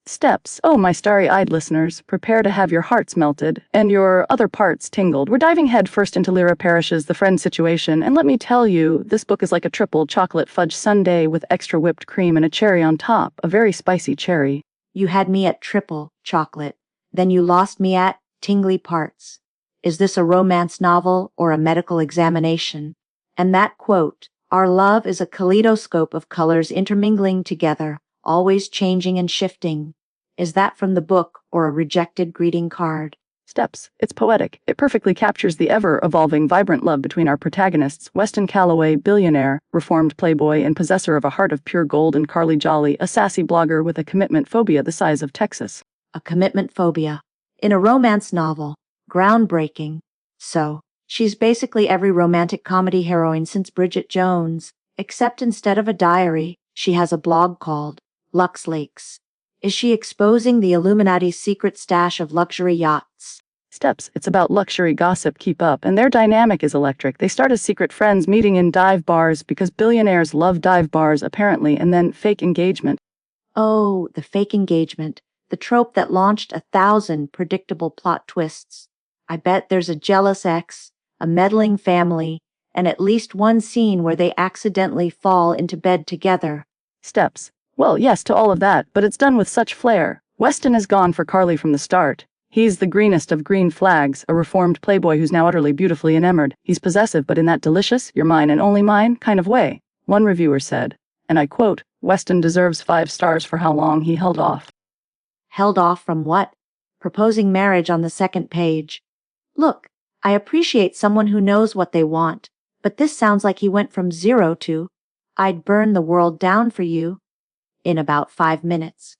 Steps. Oh, my starry-eyed listeners, prepare to have your hearts melted and your other parts tingled. We're diving headfirst into Lyra Parish's The Friend Situation, and let me tell you, this book is like a triple chocolate fudge sundae with extra whipped cream and a cherry on top, a very spicy cherry. You had me at triple chocolate, then you lost me at tingly parts. Is this a romance novel or a medical examination? And that quote, "Our love is a kaleidoscope of colors intermingling together, always changing and shifting." Is that from the book or a rejected greeting card? Steps. It's poetic. It perfectly captures the ever-evolving, vibrant love between our protagonists, Weston Calloway, billionaire, reformed playboy, and possessor of a heart of pure gold, and Carly Jolly, a sassy blogger with a commitment phobia the size of Texas. A commitment phobia. In a romance novel. Groundbreaking. So, she's basically every romantic comedy heroine since Bridget Jones, except instead of a diary, she has a blog called Lux Lakes. Is she exposing the Illuminati's secret stash of luxury yachts? Steps. It's about luxury gossip, keep up, and their dynamic is electric. They start as secret friends meeting in dive bars because billionaires love dive bars, apparently, and then fake engagement. Oh, the fake engagement. The trope that launched 1,000 predictable plot twists. I bet there's a jealous ex, a meddling family, and at least one scene where they accidentally fall into bed together. Steps. Well, yes to all of that, but it's done with such flair. Weston has gone for Carly from the start. He's the greenest of green flags, a reformed playboy who's now utterly beautifully enamored. He's possessive, but in that delicious, you're mine and only mine kind of way. One reviewer said, and I quote, "Weston deserves 5 stars for how long he held off." Held off from what? Proposing marriage on the second page. Look, I appreciate someone who knows what they want, but this sounds like he went from 0 to, "I'd burn the world down for you," in about 5 minutes.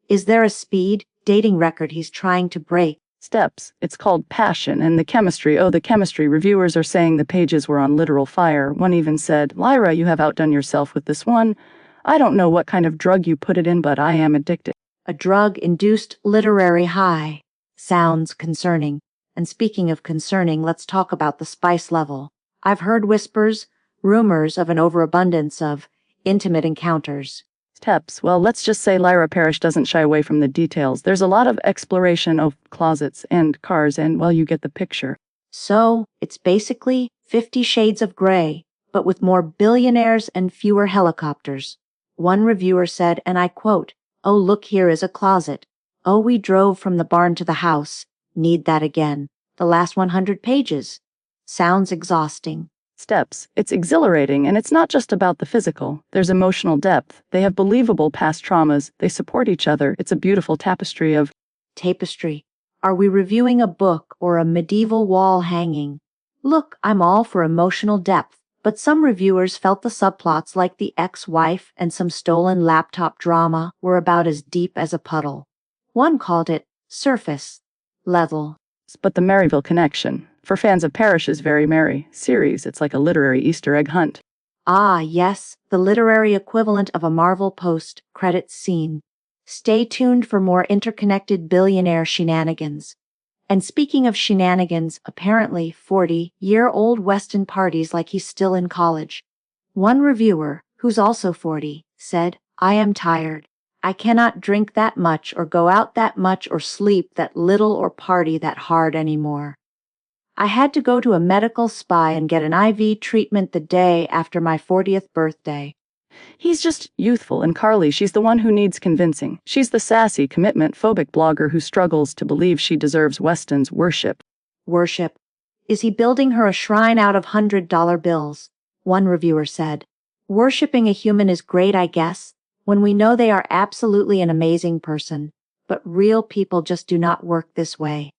Is there a speed dating record he's trying to break? Steps. It's called passion, and the chemistry. Oh, the chemistry. Reviewers are saying the pages were on literal fire. One even said, "Lyra, you have outdone yourself with this one. I don't know what kind of drug you put it in, but I am addicted." A drug-induced literary high. Sounds concerning. And speaking of concerning, let's talk about the spice level. I've heard whispers, rumors of an overabundance of intimate encounters. Steps. Well, let's just say Lyra Parish doesn't shy away from the details. There's a lot of exploration of closets and cars, and, well, you get the picture. So, it's basically 50 Shades of Grey, but with more billionaires and fewer helicopters. One reviewer said, and I quote, "Oh, look, here is a closet. Oh, we drove from the barn to the house. Need that again. The last 100 pages. Sounds exhausting." Steps. It's exhilarating, and it's not just about the physical. There's emotional depth. They have believable past traumas. They support each other. It's a beautiful tapestry of... Tapestry. Are we reviewing a book or a medieval wall hanging? Look, I'm all for emotional depth, but some reviewers felt the subplots like the ex-wife and some stolen laptop drama were about as deep as a puddle. One called it surface level. But the Maryville Connection, for fans of Parish's Very Merry series, it's like a literary Easter egg hunt. Ah, yes, the literary equivalent of a Marvel post-credits scene. Stay tuned for more interconnected billionaire shenanigans. And speaking of shenanigans, apparently 40-year-old Weston parties like he's still in college. One reviewer, who's also 40, said, "I am tired. I cannot drink that much or go out that much or sleep that little or party that hard anymore. I had to go to a medical spa and get an IV treatment the day after my 40th birthday." He's just youthful, and Carly, she's the one who needs convincing. She's the sassy, commitment-phobic blogger who struggles to believe she deserves Weston's worship. Worship. Is he building her a shrine out of $100 bills? One reviewer said. Worshipping a human is great, I guess, when we know they are absolutely an amazing person, but real people just do not work this way.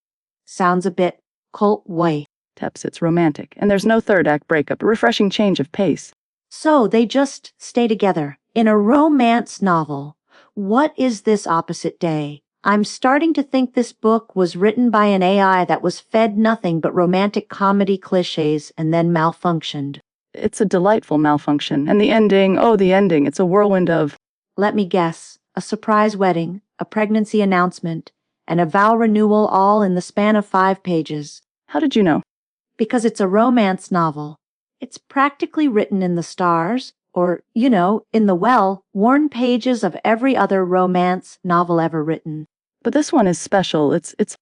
Sounds a bit cult-way. Teps, it's romantic, and there's no third-act breakup, a refreshing change of pace. So they just stay together in a romance novel. What is this opposite day? I'm starting to think this book was written by an AI that was fed nothing but romantic comedy cliches and then malfunctioned. It's a delightful malfunction, and the ending, oh, the ending, it's a whirlwind of... Let me guess, a surprise wedding, a pregnancy announcement, and a vow renewal all in the span of 5 pages. How did you know? Because it's a romance novel. It's practically written in the stars, Or, in the well-worn pages of every other romance novel ever written. But this one is special. It's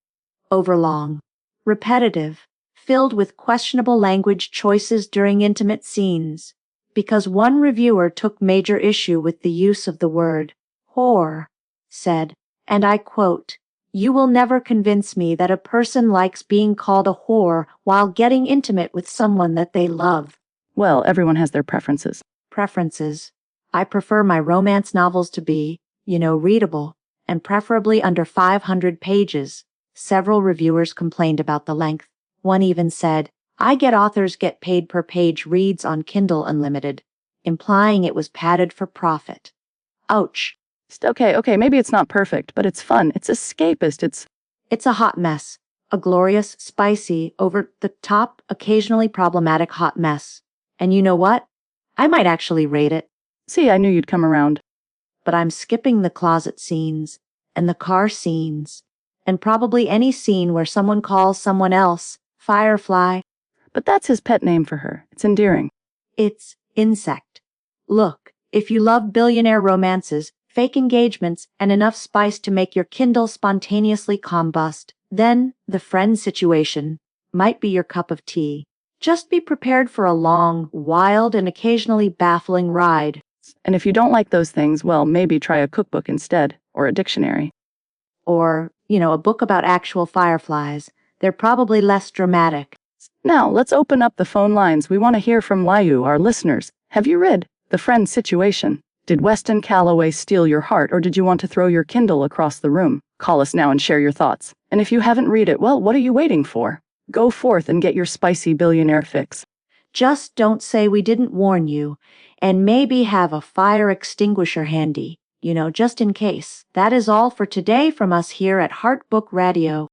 Overlong, repetitive, filled with questionable language choices during intimate scenes, because one reviewer took major issue with the use of the word whore, said, and I quote, "You will never convince me that a person likes being called a whore while getting intimate with someone that they love." well, everyone has their preferences. Preferences. I prefer my romance novels to be, readable, and preferably under 500 pages. Several reviewers complained about the length. One even said, "I get authors get paid per page reads on Kindle Unlimited," implying it was padded for profit. Ouch. Okay, maybe it's not perfect, but it's fun. It's escapist. It's a hot mess. A glorious, spicy, over-the-top, occasionally problematic hot mess. And you know what? I might actually rate it. See, I knew you'd come around. But I'm skipping the closet scenes, and the car scenes, and probably any scene where someone calls someone else Firefly. But that's his pet name for her. It's endearing. It's insect. Look, if you love billionaire romances, fake engagements, and enough spice to make your Kindle spontaneously combust, then the friend situation might be your cup of tea. Just be prepared for a long, wild, and occasionally baffling ride. And if you don't like those things, well, maybe try a cookbook instead, or a dictionary. Or, a book about actual fireflies. They're probably less dramatic. Now, let's open up the phone lines. We want to hear from Lyra, our listeners. Have you read The Friend Situation? Did Weston Calloway steal your heart, or did you want to throw your Kindle across the room? Call us now and share your thoughts. And if you haven't read it, well, what are you waiting for? Go forth and get your spicy billionaire fix. Just don't say we didn't warn you, and maybe have a fire extinguisher handy, just in case. That is all for today from us here at Heart Book Radio.